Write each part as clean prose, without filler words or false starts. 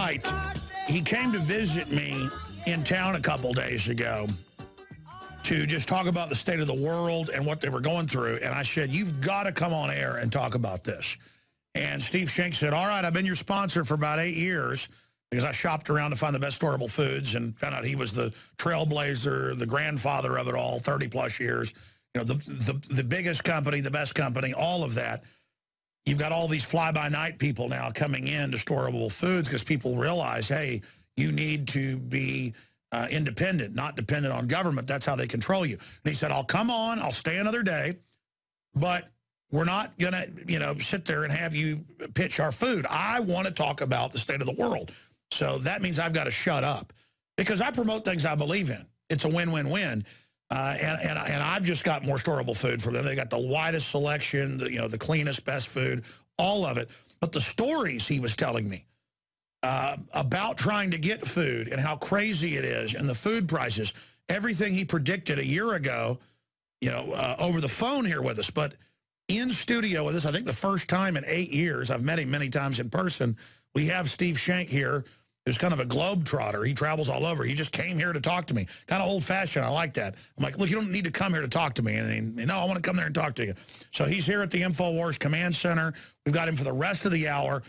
right. He came to visit me in town a couple days ago to just talk about the state of the world and what they were going through. And I said, you've got to come on air and talk about this. And Steve Shenk said, all right, I've been your sponsor for about 8 years because I shopped around to find the best storable foods and found out he was the trailblazer, the grandfather of it all, 30-plus years. You know, the biggest company, the best company, all of that. You've got all these fly-by-night people now coming in to storable foods because people realize, hey, you need to be independent, not dependent on government. That's how they control you. And he said, I'll come on, I'll stay another day, but we're not going to, you know, sit there and have you pitch our food. I want to talk about the state of the world. So that means I've got to shut up because I promote things I believe in. It's a win-win-win. And I've just got more storable food from them. They got the widest selection, the cleanest, best food, all of it. But the stories he was telling me about trying to get food and how crazy it is and the food prices, everything he predicted a year ago, over the phone here with us, but in studio with us, I think the first time in 8 years, I've met him many times in person. We have Steve Shenk here, who's kind of a globetrotter. He travels all over. He just came here to talk to me. Kind of old-fashioned. I like that. I'm like, look, you don't need to come here to talk to me. And no, I want to come there and talk to you. So he's here at the InfoWars Command Center. We've got him for the rest of the hour.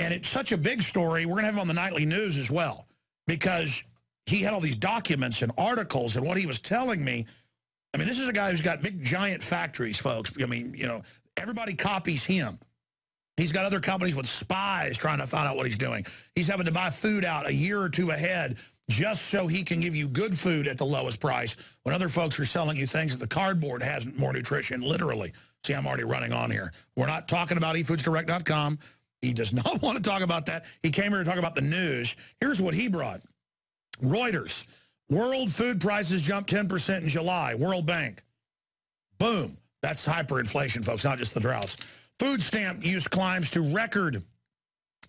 And it's such a big story. We're going to have him on the nightly news as well because he had all these documents and articles and what he was telling me. I mean, this is a guy who's got big, giant factories, folks. I mean, everybody copies him. He's got other companies with spies trying to find out what he's doing. He's having to buy food out a year or two ahead just so he can give you good food at the lowest price when other folks are selling you things that the cardboard has more nutrition, literally. See, I'm already running on here. We're not talking about eFoodsDirect.com. He does not want to talk about that. He came here to talk about the news. Here's what he brought. Reuters. World food prices jumped 10% in July. World Bank. Boom. That's hyperinflation, folks, not just the droughts. Food stamp use climbs to record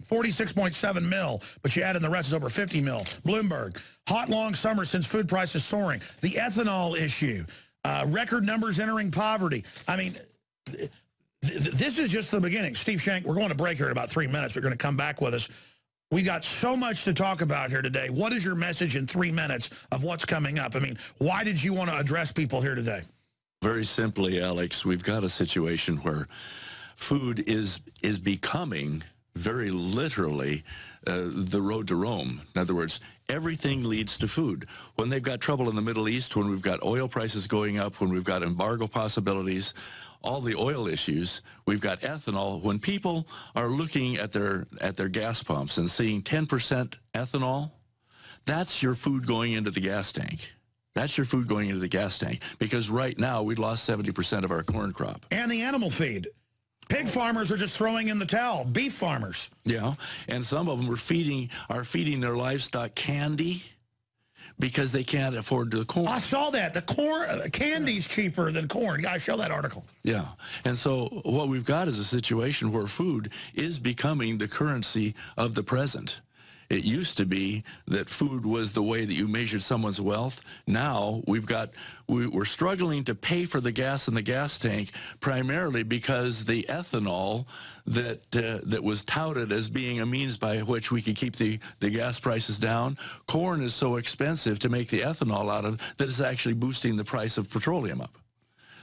46.7 mil, but you add in the rest is over 50 mil. Bloomberg. Hot, long summer since food prices soaring. The ethanol issue. Record numbers entering poverty. I mean, this is just the beginning. Steve Shenk, we're going to break here in about 3 minutes. We're going to come back with us. We got so much to talk about here today. What is your message in 3 minutes of what's coming up? I mean, why did you want to address people here today? Very simply, Alex, we've got a situation where food is becoming very literally the road to Rome. In other words, everything leads to food. When they've got trouble in the Middle East, when we've got oil prices going up, when we've got embargo possibilities, all the oil issues, we've got ethanol. When people are looking at their gas pumps and seeing 10% ethanol, that's your food going into the gas tank. That's your food going into the gas tank. Because right now, we lost 70% of our corn crop. And the animal feed. Pig farmers are just throwing in the towel. Beef farmers. Yeah, and some of them are feeding their livestock candy because they can't afford the corn. I saw that. The corn candy's cheaper than corn. Yeah, I show that article. Yeah, and so what we've got is a situation where food is becoming the currency of the present. It used to be that food was the way that you measured someone's wealth. Now we're struggling to pay for the gas in the gas tank primarily because the ethanol that was touted as being a means by which we could keep the gas prices down. Corn is so expensive to make the ethanol out of that it's actually boosting the price of petroleum up.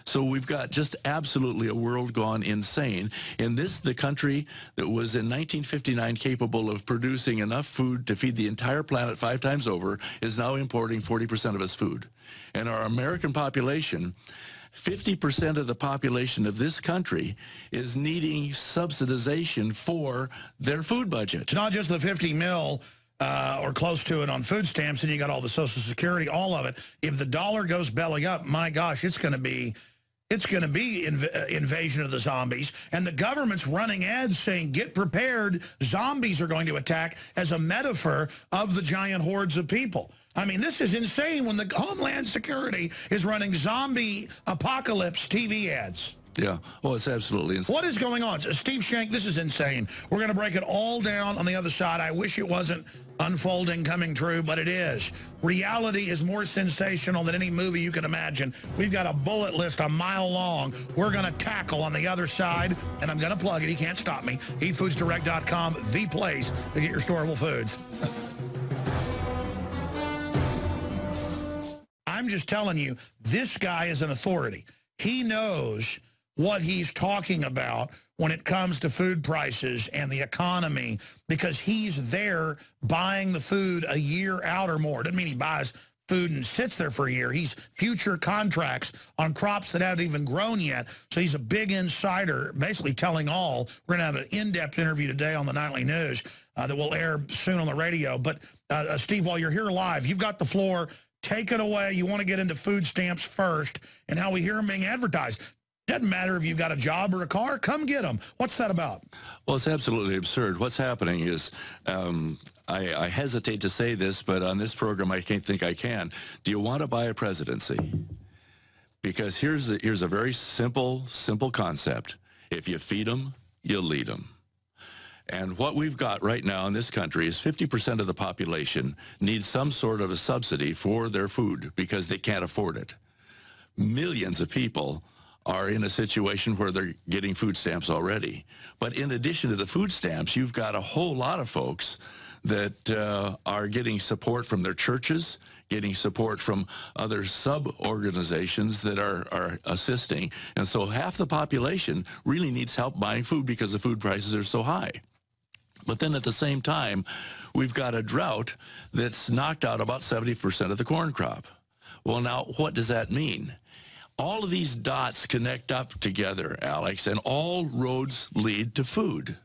So we've got just absolutely a world gone insane. And this, the country that was in 1959 capable of producing enough food to feed the entire planet 5 times over, is now importing 40% of its food. And our American population, 50% of the population of this country is needing subsidization for their food budget. It's not just the 50 mil or close to it on food stamps, and you got all the Social Security, all of it. If the dollar goes belly up, my gosh, it's going to be invasion of the zombies. And the government's running ads saying, get prepared, zombies are going to attack, as a metaphor of the giant hordes of people. I mean, this is insane when the Homeland Security is running zombie apocalypse TV ads. Yeah, well, it's absolutely insane. What is going on? Steve Shenk, this is insane. We're going to break it all down on the other side. I wish it wasn't unfolding, coming true, but it is. Reality is more sensational than any movie you could imagine. We've got a bullet list a mile long. We're going to tackle on the other side, and I'm going to plug it. He can't stop me. eatfoodsdirect.com, the place to get your storable foods. I'm just telling you, this guy is an authority. He knows what he's talking about when it comes to food prices and the economy, because he's there buying the food a year out or more. Doesn't mean he buys food and sits there for a year. He's future contracts on crops that haven't even grown yet. So he's a big insider, basically telling all. We're going to have an in-depth interview today on the Nightly News that will air soon on the radio. But Steve, while you're here live, you've got the floor. Take it away. You want to get into food stamps first and how we hear them being advertised. Doesn't matter if you've got a job or a car, come get them. What's that about? Well, it's absolutely absurd. What's happening is, I hesitate to say this, but on this program I can't think I can. Do you want to buy a presidency? Because here's a very simple concept. If you feed them, you lead them. And what we've got right now in this country is 50% of the population needs some sort of a subsidy for their food because they can't afford it. Millions of people are in a situation where they're getting food stamps already. But in addition to the food stamps, you've got a whole lot of folks that are getting support from their churches, getting support from other sub-organizations that are assisting. And so half the population really needs help buying food because the food prices are so high. But then at the same time, we've got a drought that's knocked out about 70% of the corn crop. Well, now, what does that mean? All of these dots connect up together, Alex, and all roads lead to food.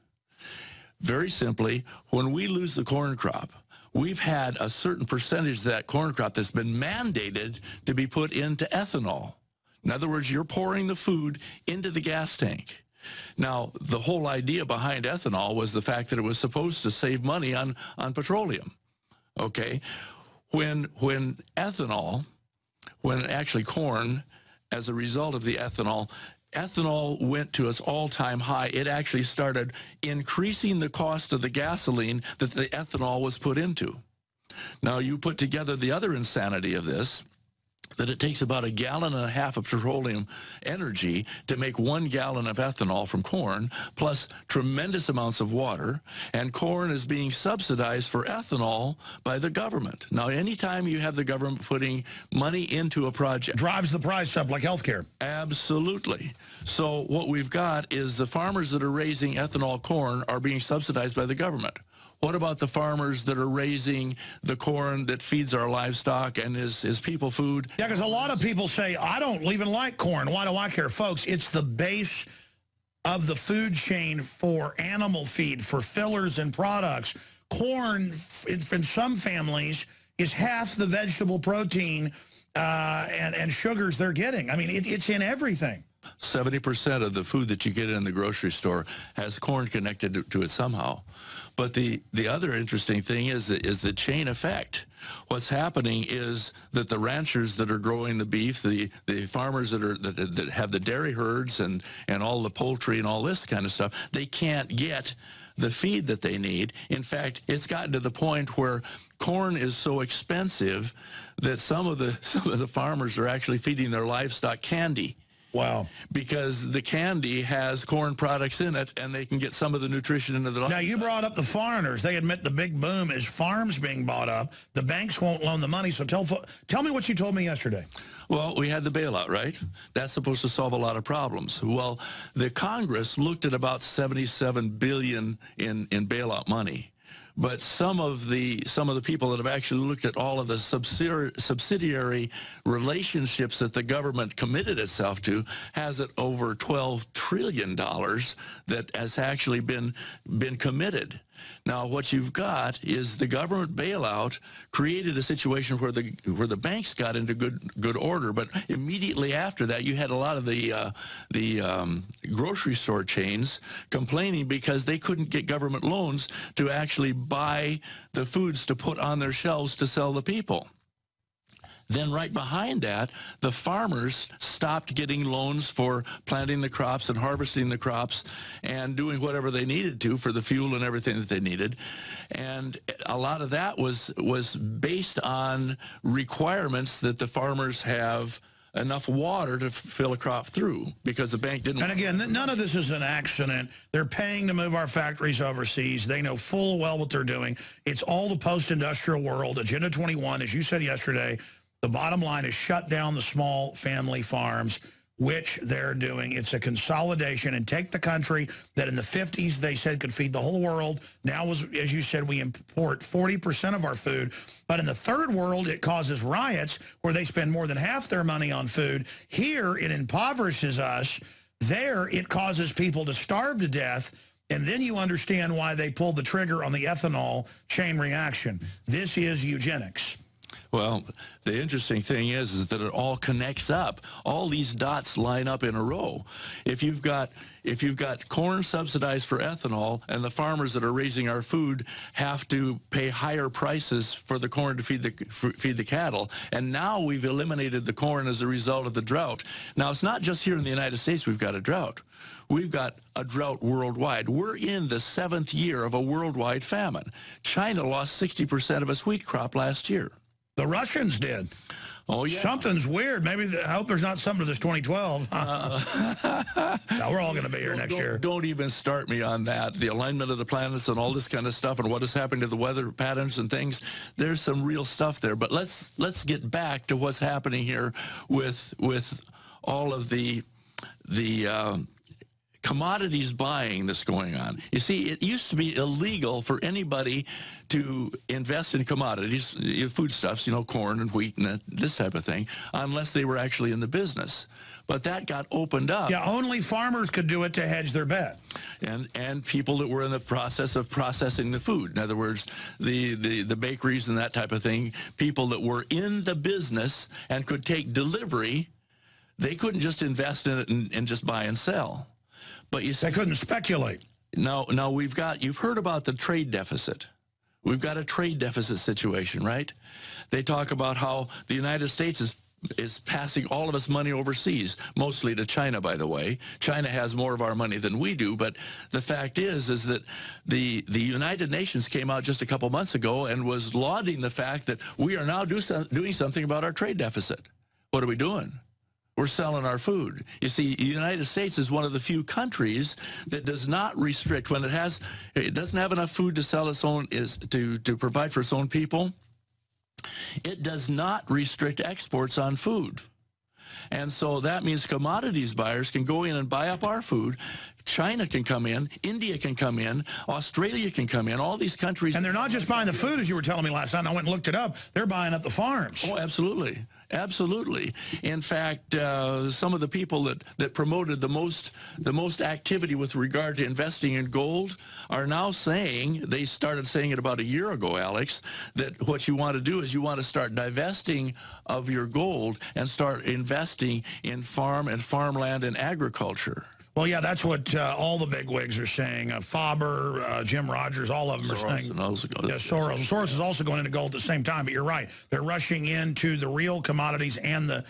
Very simply, when we lose the corn crop, we've had a certain percentage of that corn crop that's been mandated to be put into ethanol. In other words, you're pouring the food into the gas tank. Now, the whole idea behind ethanol was the fact that it was supposed to save money on petroleum. Okay? When actually corn, as a result of the ethanol went to its all-time high. It actually started increasing the cost of the gasoline that the ethanol was put into. Now, you put together the other insanity of this, that it takes about 1.5 gallons of petroleum energy to make 1 gallon of ethanol from corn, plus tremendous amounts of water, and corn is being subsidized for ethanol by the government. Now, anytime you have the government putting money into a project, drives the price up like healthcare. Absolutely. So what we've got is the farmers that are raising ethanol corn are being subsidized by the government. What about the farmers that are raising the corn that feeds our livestock and is people food? Yeah, because a lot of people say, I don't even like corn. Why do I care? Folks, it's the base of the food chain for animal feed, for fillers and products. Corn, in some families, is half the vegetable protein and sugars they're getting. I mean, it's in everything. 70% of the food that you get in the grocery store has corn connected to it somehow. But the other interesting thing is the chain effect. What's happening is that the ranchers that are growing the beef, the farmers that have the dairy herds and all the poultry and all this kind of stuff, they can't get the feed that they need. In fact, it's gotten to the point where corn is so expensive that some of the farmers are actually feeding their livestock candy. Wow. Because the candy has corn products in it, and they can get some of the nutrition into the livestock. Now, you brought up the foreigners. They admit the big boom is farms being bought up. The banks won't loan the money. So tell me what you told me yesterday. Well, we had the bailout, right? That's supposed to solve a lot of problems. Well, the Congress looked at about $77 billion in bailout money. But some of the people that have actually looked at all of the subsidiary relationships that the government committed itself to has it over $12 trillion that has actually been committed. Now, what you've got is the government bailout created a situation where the banks got into good order, but immediately after that, you had a lot of the grocery store chains complaining because they couldn't get government loans to actually buy the foods to put on their shelves to sell the people. Then right behind that, the farmers stopped getting loans for planting the crops and harvesting the crops and doing whatever they needed to for the fuel and everything that they needed. And a lot of that was based on requirements that the farmers have enough water to fill a crop through, because the bank didn't. And again, none of this is an accident. They're paying to move our factories overseas. They know full well what they're doing. It's all the post-industrial world. Agenda 21, as you said yesterday, the bottom line is shut down the small family farms, which they're doing. It's a consolidation, and take the country that in the 50s they said could feed the whole world. Now, as you said, we import 40% of our food. But in the third world, it causes riots where they spend more than half their money on food. Here, it impoverishes us. There, it causes people to starve to death. And then you understand why they pulled the trigger on the ethanol chain reaction. This is eugenics. Well, the interesting thing is that it all connects up. All these dots line up in a row. If you've got corn subsidized for ethanol, and the farmers that are raising our food have to pay higher prices for the corn to feed the cattle, and now we've eliminated the corn as a result of the drought. Now, it's not just here in the United States we've got a drought. We've got a drought worldwide. We're in the 7th year of a worldwide famine. China lost 60% of its wheat crop last year. The Russians did. Oh, yeah. Something's weird. Maybe I hope there's not something to this 2012. No, we're all going to be here next year. Don't even start me on that. The alignment of the planets and all this kind of stuff, and what is happening to the weather patterns and things. There's some real stuff there. But let's get back to what's happening here with all of the commodities buying that's going on. You see, it used to be illegal for anybody to invest in commodities, foodstuffs, corn and wheat and this type of thing, unless they were actually in the business. But that got opened up. Yeah, only farmers could do it to hedge their bet. And people that were in the process of processing the food. In other words, the bakeries and that type of thing, people that were in the business and could take delivery, they couldn't just invest in it and just buy and sell. But you see, they couldn't speculate. No, you've heard about the trade deficit. We've got a trade deficit situation, right? They talk about how the United States is passing all of its money overseas, mostly to China, by the way. China has more of our money than we do, but the fact is that the United Nations came out just a couple months ago and was lauding the fact that we are now doing something about our trade deficit. What are we doing? We're selling our food. You see, the United States is one of the few countries that does not restrict, when it doesn't have enough food to sell its own, to provide for its own people. It does not restrict exports on food. And so that means commodities buyers can go in and buy up our food. China can come in, India can come in, Australia can come in, all these countries. And they're not just buying the food, as you were telling me last night. I went and looked it up. They're buying up the farms. Oh, absolutely. Absolutely. In fact, some of the people that promoted the most activity with regard to investing in gold are now saying, they started saying it about a year ago, Alex, that what you want to do is you want to start divesting of your gold and start investing in farm and farmland and agriculture. Well, yeah, that's what all the bigwigs are saying. Faber, Jim Rogers, all of them are saying. Yeah, Soros. Soros is also going into gold at the same time, but you're right. They're rushing into the real commodities and the,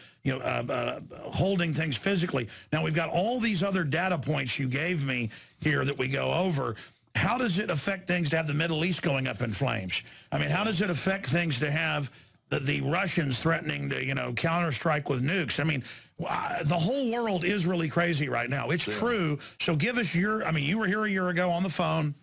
holding things physically. Now, we've got all these other data points you gave me here that we go over. How does it affect things to have the Middle East going up in flames? I mean, how does it affect things to have the Russians threatening to, counterstrike with nukes? I mean, the whole world is really crazy right now. It's true. So give us you were here a year ago on the phone.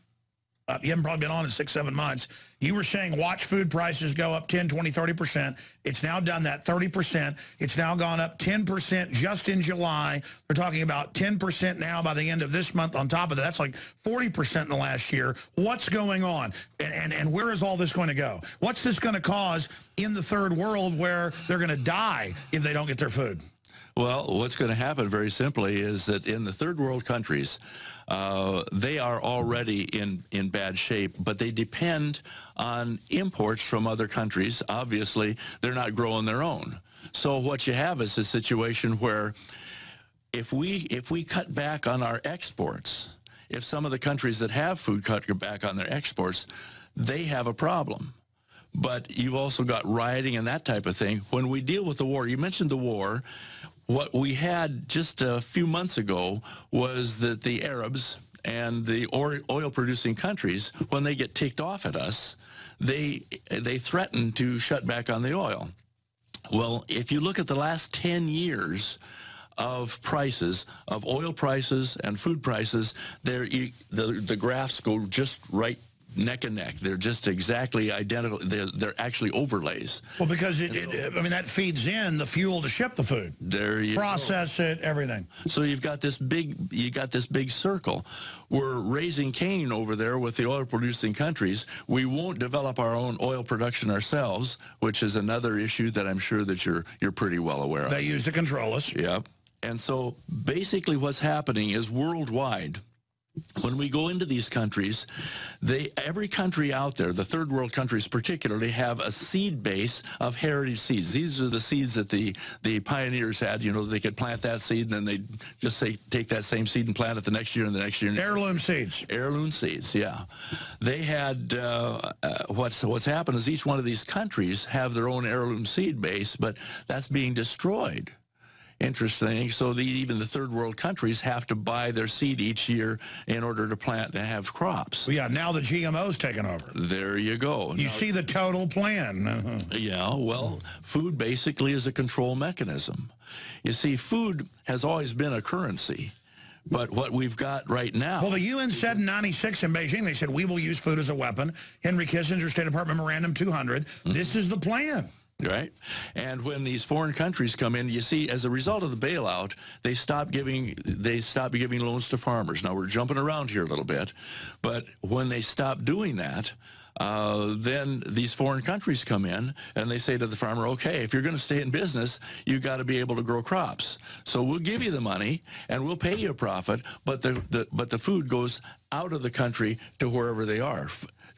You haven't probably been on in 6-7 months. You were saying watch food prices go up 10, 20, 30%. It's now done that 30%. It's now gone up 10% just in July. They're talking about 10% now by the end of this month on top of that. That's like 40% in the last year. What's going on? And where is all this going to go? What's this going to cause in the third world where they're going to die if they don't get their food? Well, what's going to happen very simply is that in the third world countries, they are already in bad shape, but they depend on imports from other countries. Obviously, they're not growing their own. So what you have is a situation where if we cut back on our exports, if some of the countries that have food cut back on their exports, they have a problem. but you've also got rioting and that type of thing. When we deal with the war, you mentioned the war, what we had just a few months ago was that the Arabs and the oil-producing countries, when they get ticked off at us, they threaten to shut back on the oil. Well, if you look at the last 10 years of prices, of oil prices and food prices, the graphs go just right neck and neck. They're just exactly identical. They're actually overlays. Well, because I mean, that feeds in the fuel to ship the food. There you process go. it, everything. So you've got this big circle. We're raising Cain over there with the oil-producing countries. We won't develop our own oil production ourselves, which is another issue that I'm sure that you're pretty well aware of. They use to control us. Yep. And so basically what's happening is worldwide, when we go into these countries, every country out there, the third world countries particularly, have a seed base of heritage seeds. These are the seeds that the pioneers had. You know, they could plant that seed and then they'd just say, take that same seed and plant it the next year and the next year. Heirloom seeds. Heirloom seeds, yeah. They had, what's happened is each one of these countries have their own heirloom seed base, but that's being destroyed. Interesting. So even the third world countries have to buy their seed each year in order to plant and have crops. Well, yeah, now the GMO's taken over. There you go. You see the total plan. Yeah, well, food basically is a control mechanism. You see, food has always been a currency. But what we've got right now... Well, the UN said in '96 in Beijing, they said, we will use food as a weapon. Henry Kissinger, State Department Memorandum 200. This is the plan. Right? And when these foreign countries come in, you see, as a result of the bailout, they stop giving loans to farmers. Now, we're jumping around here a little bit, but when they stop doing that, then these foreign countries come in and they say to the farmer, okay, if you're going to stay in business, you got to be able to grow crops. So we'll give you the money and we'll pay you a profit, but the food goes out of the country to wherever they are.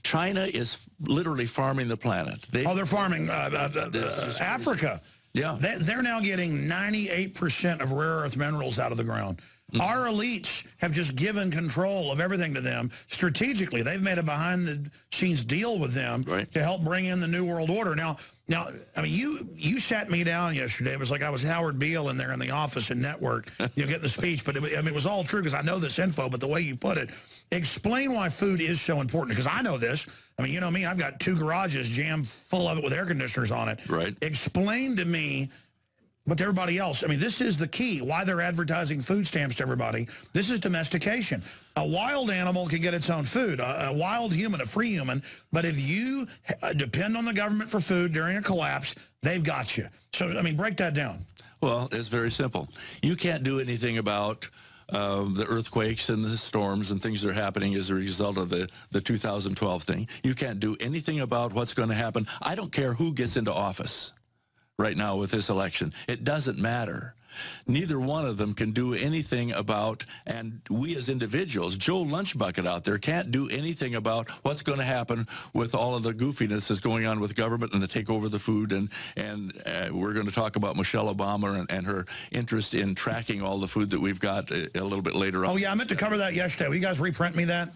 China is literally farming the planet. They're farming Africa. Yeah. They're now getting 98% of rare earth minerals out of the ground. Our elites have just given control of everything to them strategically. They've made a behind-the-scenes deal with them to help bring in the New World Order. Now, I mean, you sat me down yesterday. It was like I was Howard Beale in there in the office and network, getting the speech. But it was all true because I know this info, but the way you put it, explain why food is so important, because I know this. I mean, you know me, I've got 2 garages jammed full of it with air conditioners on it. Right. Explain to me, but to everybody else, I mean, this is the key, why they're advertising food stamps to everybody. This is domestication. A wild animal can get its own food, a wild human, a free human, but if you depend on the government for food during a collapse, they've got you. So, I mean, break that down. Well, it's very simple. You can't do anything about the earthquakes and the storms and things that are happening as a result of the 2012 thing. You can't do anything about what's going to happen. I don't care who gets into office right now with this election. It doesn't matter. Neither one of them can do anything about, and we as individuals, Joe Lunchbucket out there can't do anything about what's going to happen with all of the goofiness that's going on with government and the take over the food, and we're going to talk about Michelle Obama and her interest in tracking all the food that we've got a little bit later on. Oh, yeah, I meant to cover that yesterday. Will you guys reprint me that?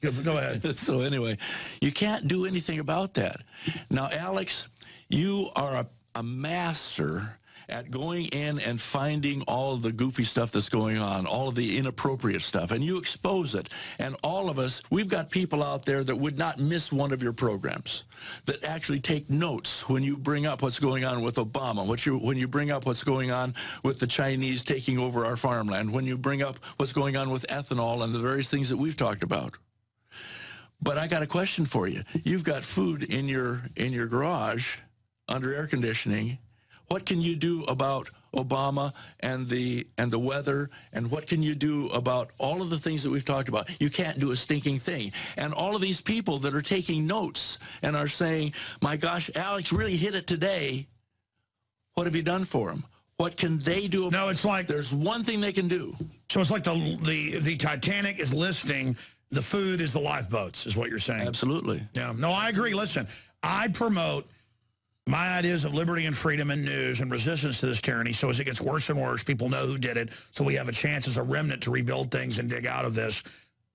Go ahead. So anyway, you can't do anything about that. Now, Alex, you are a master at going in and finding all of the goofy stuff that's going on, all of the inappropriate stuff, and you expose it. And all of us, we've got people out there that would not miss one of your programs, that actually take notes when you bring up what's going on with Obama, when you bring up what's going on with the Chinese taking over our farmland, when you bring up what's going on with ethanol and the various things that we've talked about. But I got a question for you. You've got food in your garage under air conditioning. What can you do about Obama and the weather, and what can you do about all of the things that we've talked about? You can't do a stinking thing. And all of these people that are taking notes and are saying, my gosh, Alex really hit it today. What have you done for them? What can they do? No, it's like there's one thing they can do. So it's like the Titanic is listing, the food is the lifeboats, is what you're saying. Absolutely. Yeah. No, I agree. Listen, I promote my ideas of liberty and freedom and news and resistance to this tyranny, so as it gets worse and worse, people know who did it, so we have a chance as a remnant to rebuild things and dig out of this.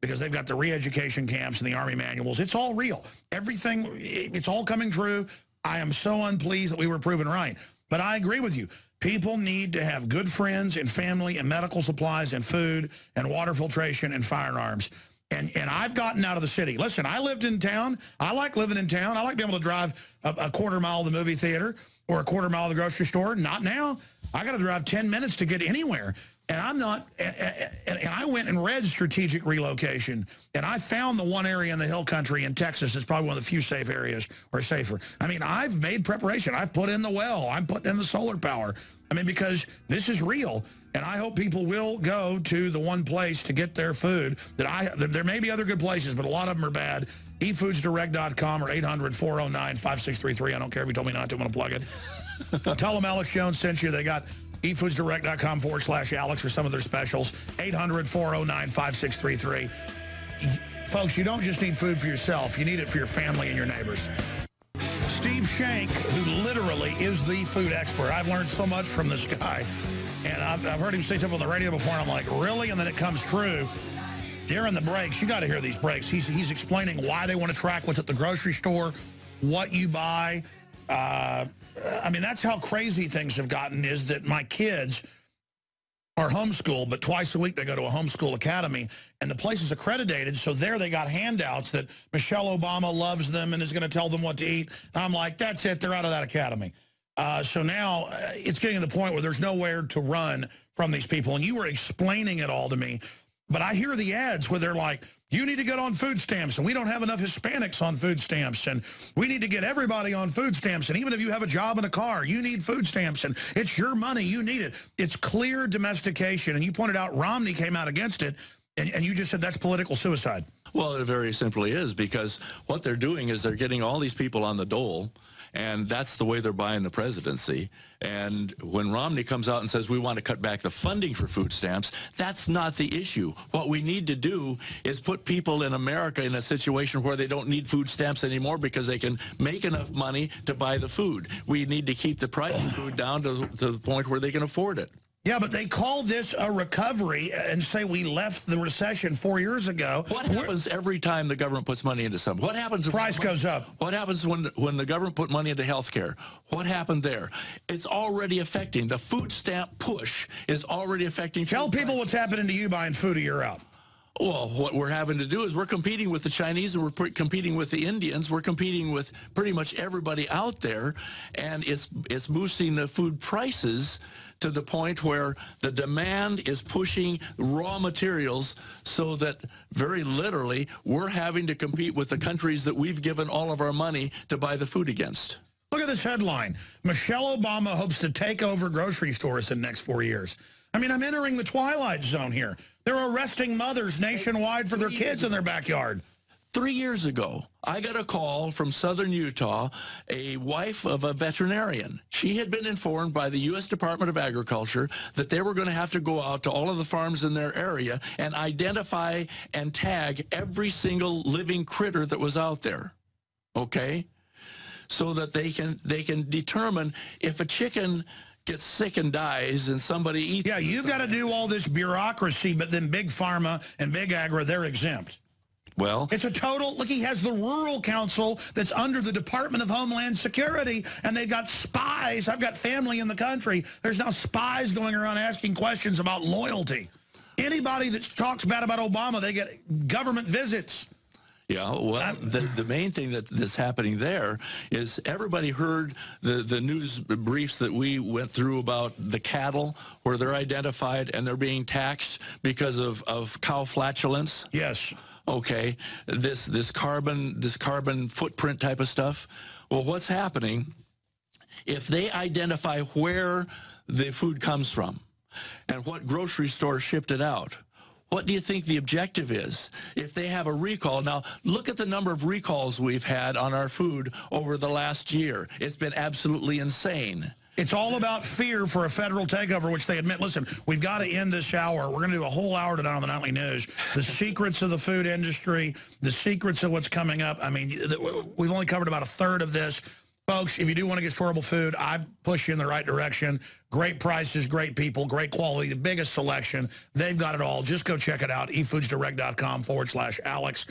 because they've got the re-education camps and the Army manuals. It's all real. Everything, it's all coming true. I am so unpleased that we were proven right. But I agree with you. People need to have good friends and family and medical supplies and food and water filtration and firearms. And I've gotten out of the city. Listen, I lived in town. I like living in town. I like being able to drive a quarter mile to the movie theater or a quarter mile to the grocery store. Not now. I got to drive 10 minutes to get anywhere. And I'm not, and I went and read strategic relocation, and I found the one area in the hill country in Texas that's probably one of the few safe areas, or safer. I mean, I've made preparation. I've put in the well. I'm putting in the solar power. I mean, because this is real, and I hope people will go to the one place to get their food. There may be other good places, but a lot of them are bad. eFoodsDirect.com or 800-409-5633. I don't care if you told me not to. I'm going to plug it. Tell them Alex Jones sent you. They got eFoodsDirect.com/Alex for some of their specials. 800-409-5633. Folks, you don't just need food for yourself. You need it for your family and your neighbors. Steve Shenk, who literally is the food expert. I've learned so much from this guy. And I've heard him say stuff on the radio before, and I'm like, really? And then it comes true. During the breaks, you got to hear these breaks. He's explaining why they want to track what's at the grocery store, what you buy. I mean, that's how crazy things have gotten, is that my kids are homeschooled, but twice a week they go to a homeschool academy, and the place is accredited, so there they got handouts that Michelle Obama loves them and is going to tell them what to eat. And I'm like, that's it, they're out of that academy. So now it's getting to the point where there's nowhere to run from these people, and you were explaining it all to me, but I hear the ads where they're like, you need to get on food stamps, and we don't have enough Hispanics on food stamps, and we need to get everybody on food stamps, and even if you have a job in a car, you need food stamps, and it's your money, you need it. It's clear domestication, and you pointed out Romney came out against it, and you just said that's political suicide. Well, it very simply is, because what they're doing is they're getting all these people on the dole, and that's the way they're buying the presidency. And when Romney comes out and says we want to cut back the funding for food stamps, that's not the issue. What we need to do is put people in America in a situation where they don't need food stamps anymore because they can make enough money to buy the food. We need to keep the price of food down to the point where they can afford it. Yeah, but they call this a recovery and say we left the recession 4 years ago. What happens every time the government puts money into something? What happens? Price goes up. What happens when the government put money into health care? What happened there? It's already affecting. The food stamp push is already affecting. Tell people what's happening to you buying food a year out. Well, what we're having to do is we're competing with the Chinese, and we're competing with the Indians. We're competing with pretty much everybody out there, and it's boosting the food prices to the point where the demand is pushing raw materials, so that very literally we're having to compete with the countries that we've given all of our money to buy the food against. Look at this headline. Michelle Obama hopes to take over grocery stores in the next 4 years. I mean, I'm entering the twilight zone here. They're arresting mothers nationwide for their kids in their backyard. 3 years ago, I got a call from southern Utah, a wife of a veterinarian. She had been informed by the U.S. Department of Agriculture that they were going to have to go out to all of the farms in their area and identify and tag every single living critter that was out there, okay? So that they can determine if a chicken gets sick and dies and somebody eats it. Yeah, you've got to do all this bureaucracy, but then Big Pharma and Big Agri, they're exempt. Well, it's a total, look, he has the Rural Council that's under the Department of Homeland Security, and they've got spies. I've got family in the country. There's now spies going around asking questions about loyalty. Anybody that talks bad about Obama, they get government visits. Yeah, well, the main thing that's happening there is everybody heard the news briefs that we went through about the cattle, where they're identified and they're being taxed because of cow flatulence. Yes. Okay, this carbon footprint type of stuff. Well, what's happening, if they identify where the food comes from and what grocery store shipped it out, what do you think the objective is? If they have a recall, now look at the number of recalls we've had on our food over the last year. It's been absolutely insane. It's all about fear for a federal takeover, which they admit. Listen, we've got to end this hour. We're going to do a whole hour tonight on the Nightly News. The secrets of the food industry, the secrets of what's coming up. I mean, we've only covered about a third of this. Folks, if you do want to get storable food, I push you in the right direction. Great prices, great people, great quality, the biggest selection. They've got it all. Just go check it out, efoodsdirect.com/Alex.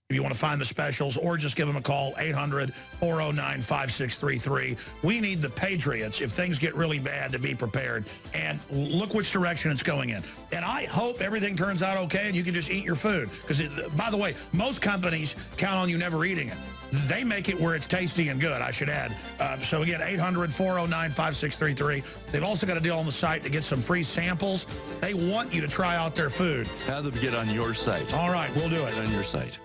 If you want to find the specials, or just give them a call, 800-409-5633. We need the Patriots, if things get really bad, to be prepared. And look which direction it's going in. And I hope everything turns out okay and you can just eat your food. Because, by the way, most companies count on you never eating it. They make it where it's tasty and good, I should add. So, again, 800-409-5633. They've also got a deal on the site to get some free samples. They want you to try out their food. Have them get on your site. All right, we'll do it. Get on your site.